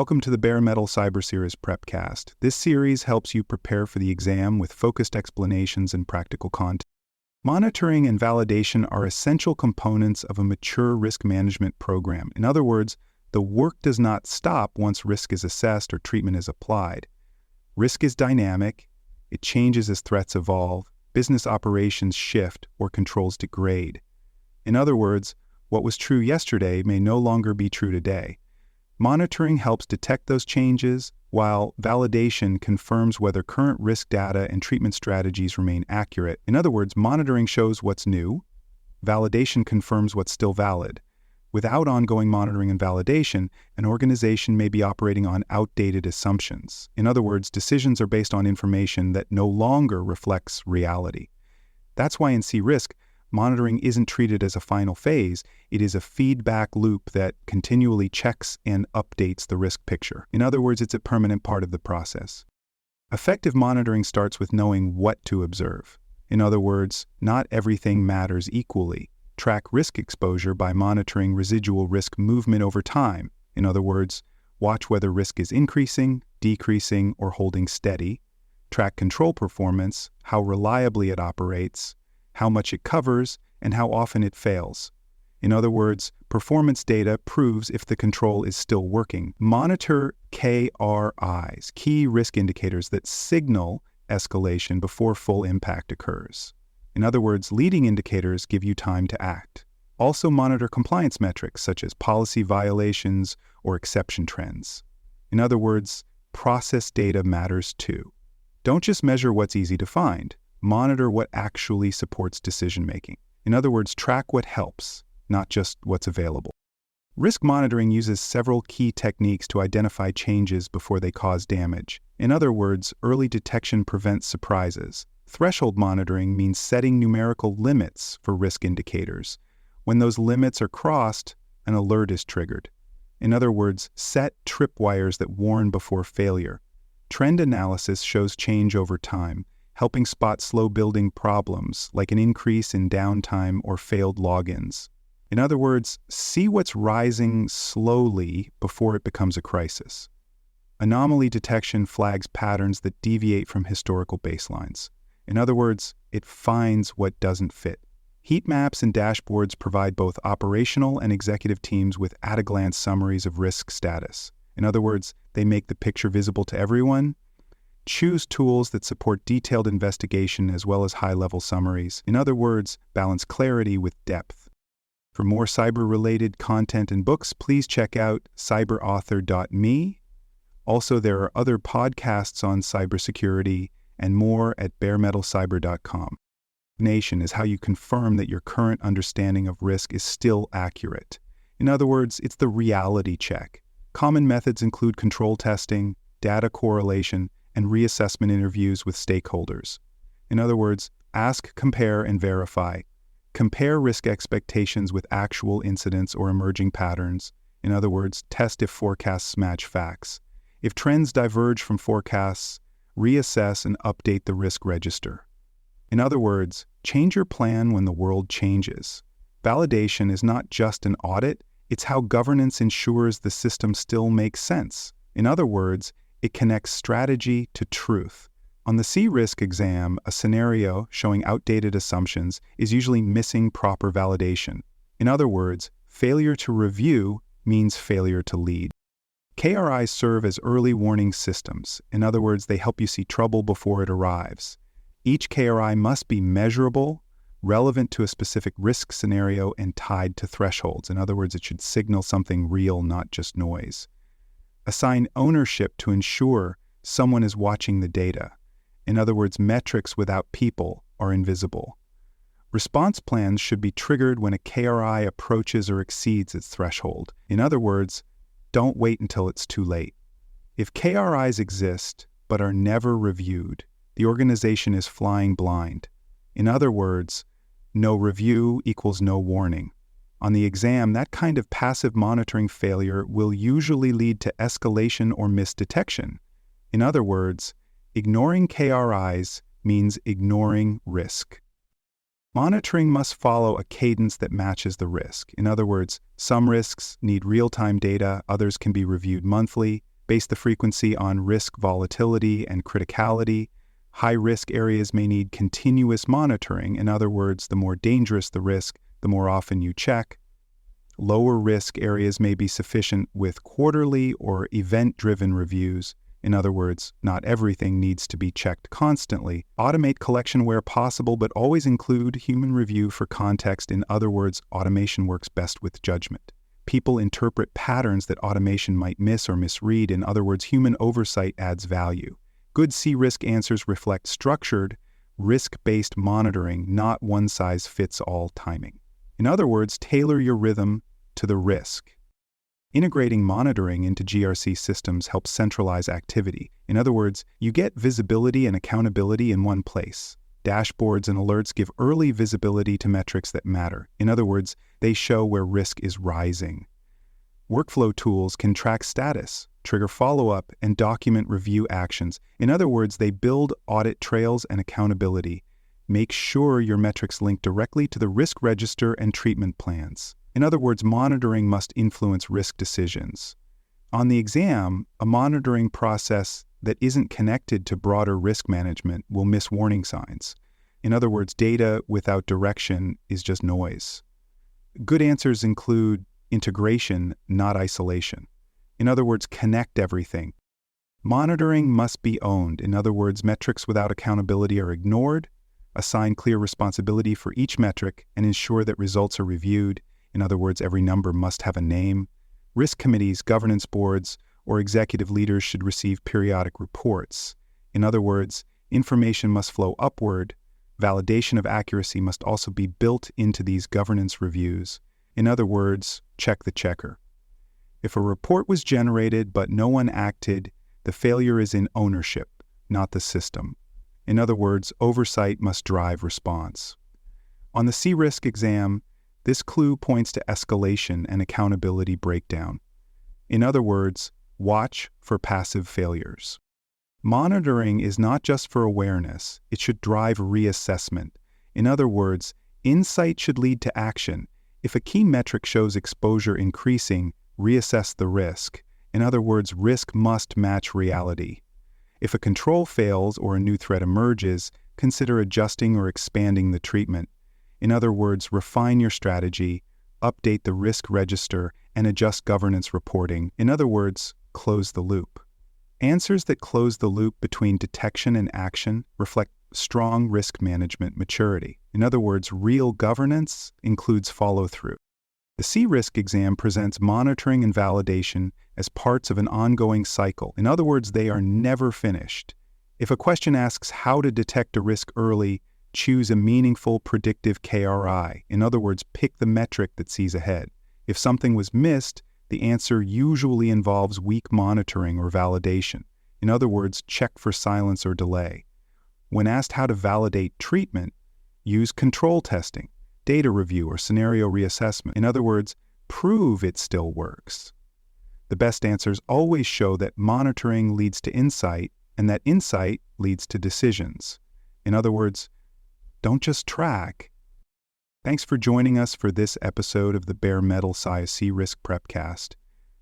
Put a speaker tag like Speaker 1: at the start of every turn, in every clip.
Speaker 1: Welcome to the Bare Metal Cyber Series Prepcast. This series helps you prepare for the exam with focused explanations and practical content. Monitoring and validation are essential components of a mature risk management program. In other words, the work does not stop once risk is assessed or treatment is applied. Risk is dynamic. It changes as threats evolve, business operations shift, or controls degrade. In other words, what was true yesterday may no longer be true today. Monitoring helps detect those changes, while validation confirms whether current risk data and treatment strategies remain accurate. In other words, monitoring shows what's new. Validation confirms what's still valid. Without ongoing monitoring and validation, an organization may be operating on outdated assumptions. In other words, decisions are based on information that no longer reflects reality. That's why in CRISC, monitoring isn't treated as a final phase. It is a feedback loop that continually checks and updates the risk picture. In other words, it's a permanent part of the process. Effective monitoring starts with knowing what to observe. In other words, not everything matters equally. Track risk exposure by monitoring residual risk movement over time. In other words, watch whether risk is increasing, decreasing, or holding steady. Track control performance, how reliably it operates, how much it covers, and how often it fails. In other words, performance data proves if the control is still working. Monitor KRIs, key risk indicators that signal escalation before full impact occurs. In other words, leading indicators give you time to act. Also monitor compliance metrics such as policy violations or exception trends. In other words, process data matters too. Don't just measure what's easy to find. Monitor what actually supports decision-making. In other words, track what helps, not just what's available. Risk monitoring uses several key techniques to identify changes before they cause damage. In other words, early detection prevents surprises. Threshold monitoring means setting numerical limits for risk indicators. When those limits are crossed, an alert is triggered. In other words, set tripwires that warn before failure. Trend analysis shows change over time, helping spot slow-building problems like an increase in downtime or failed logins. In other words, see what's rising slowly before it becomes a crisis. Anomaly detection flags patterns that deviate from historical baselines. In other words, it finds what doesn't fit. Heat maps and dashboards provide both operational and executive teams with at-a-glance summaries of risk status. In other words, they make the picture visible to everyone. Choose tools that support detailed investigation as well as high-level summaries. In other words, balance clarity with depth. For more cyber-related content and books, please check out cyberauthor.me. Also, there are other podcasts on cybersecurity and more at baremetalcyber.com. Nation is how you confirm that your current understanding of risk is still accurate. In other words, it's the reality check. Common methods include control testing, data correlation, and reassessment interviews with stakeholders. In other words, ask, compare, and verify. Compare risk expectations with actual incidents or emerging patterns. In other words, test if forecasts match facts. If trends diverge from forecasts, reassess and update the risk register. In other words, change your plan when the world changes. Validation is not just an audit, it's how governance ensures the system still makes sense. In other words, it connects strategy to truth. On the CRISC exam, a scenario showing outdated assumptions is usually missing proper validation. In other words, failure to review means failure to lead. KRIs serve as early warning systems. In other words, they help you see trouble before it arrives. Each KRI must be measurable, relevant to a specific risk scenario, and tied to thresholds. In other words, it should signal something real, not just noise. Assign ownership to ensure someone is watching the data. In other words, metrics without people are invisible. Response plans should be triggered when a KRI approaches or exceeds its threshold. In other words, don't wait until it's too late. If KRIs exist but are never reviewed, the organization is flying blind. In other words, no review equals no warning. On the exam, that kind of passive monitoring failure will usually lead to escalation or misdetection. In other words, ignoring KRIs means ignoring risk. Monitoring must follow a cadence that matches the risk. In other words, some risks need real-time data, others can be reviewed monthly. Base the frequency on risk volatility and criticality. High-risk areas may need continuous monitoring. In other words, the more dangerous the risk, the more often you check. Lower-risk areas may be sufficient with quarterly or event-driven reviews. In other words, not everything needs to be checked constantly. Automate collection where possible, but always include human review for context. In other words, automation works best with judgment. People interpret patterns that automation might miss or misread. In other words, human oversight adds value. Good CRISC answers reflect structured, risk-based monitoring, not one-size-fits-all timing. In other words, tailor your rhythm to the risk. Integrating monitoring into GRC systems helps centralize activity. In other words, you get visibility and accountability in one place. Dashboards and alerts give early visibility to metrics that matter. In other words, they show where risk is rising. Workflow tools can track status, trigger follow-up, and document review actions. In other words, they build audit trails and accountability. Make sure your metrics link directly to the risk register and treatment plans. In other words, monitoring must influence risk decisions. On the exam, a monitoring process that isn't connected to broader risk management will miss warning signs. In other words, data without direction is just noise. Good answers include integration, not isolation. In other words, connect everything. Monitoring must be owned. In other words, metrics without accountability are ignored. Assign clear responsibility for each metric and ensure that results are reviewed. In other words, every number must have a name. Risk committees, governance boards, or executive leaders should receive periodic reports. In other words, information must flow upward. Validation of accuracy must also be built into these governance reviews. In other words, check the checker. If a report was generated but no one acted, the failure is in ownership, not the system. In other words, oversight must drive response. On the CRISC exam, this clue points to escalation and accountability breakdown. In other words, watch for passive failures. Monitoring is not just for awareness, it should drive reassessment. In other words, insight should lead to action. If a key metric shows exposure increasing, reassess the risk. In other words, risk must match reality. If a control fails or a new threat emerges, consider adjusting or expanding the treatment. In other words, refine your strategy, update the risk register, and adjust governance reporting. In other words, close the loop. Answers that close the loop between detection and action reflect strong risk management maturity. In other words, real governance includes follow-through. The CRISC exam presents monitoring and validation as parts of an ongoing cycle. In other words, they are never finished. If a question asks how to detect a risk early, choose a meaningful predictive KRI. In other words, pick the metric that sees ahead. If something was missed, the answer usually involves weak monitoring or validation. In other words, check for silence or delay. When asked how to validate treatment, use control testing, data review, or scenario reassessment. In other words, prove it still works. The best answers always show that monitoring leads to insight, and that insight leads to decisions. In other words, don't just track. Thanks for joining us for this episode of the Bare Metal Sci CRISC Prepcast.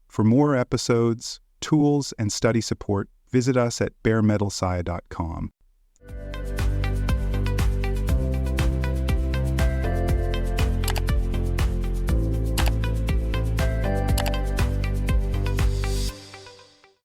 Speaker 1: For more episodes, tools, and study support, visit us at baremetalsci.com.